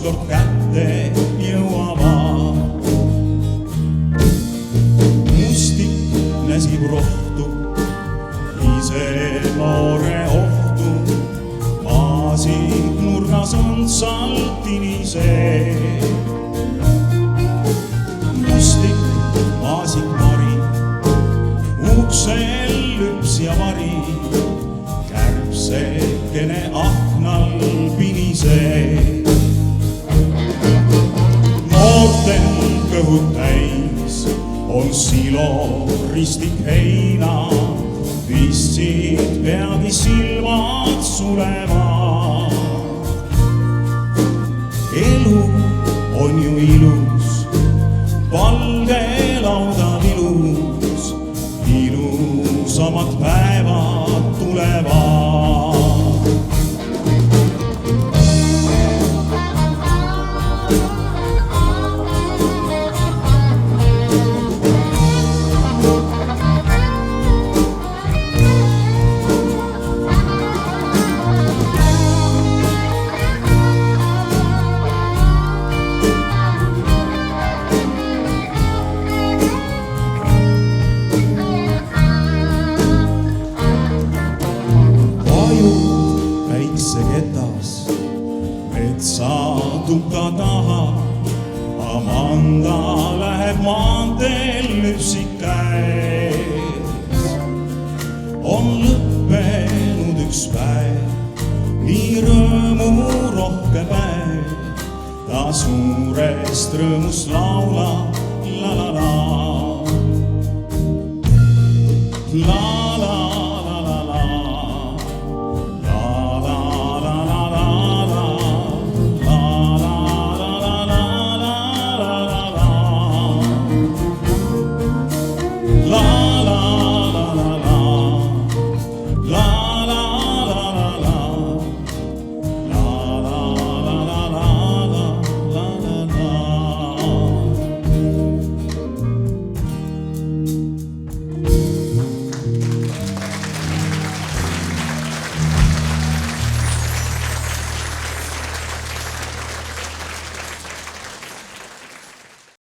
ükskord kätte jõuama. Mustik näsib rohtu, ise noore ohtu. Maasik nurgas on saltini see. Mustik, maasik mari, uksel lüps ja vari. Kärbsekene aknal pinisee. Noortel kõhud täis on silo ristik heina. Pistsid peagi silmad sulema. Elu on ju ilus, valge laudad ilus. Ilusamad päevad tulevad. Metsatukka taha Amanda läheb maanteel lüpsik käes. On lõppenud üks päev, nii rõõmu rohke päev. Ta suurest rõõmust laulab la la la. La la la la la. La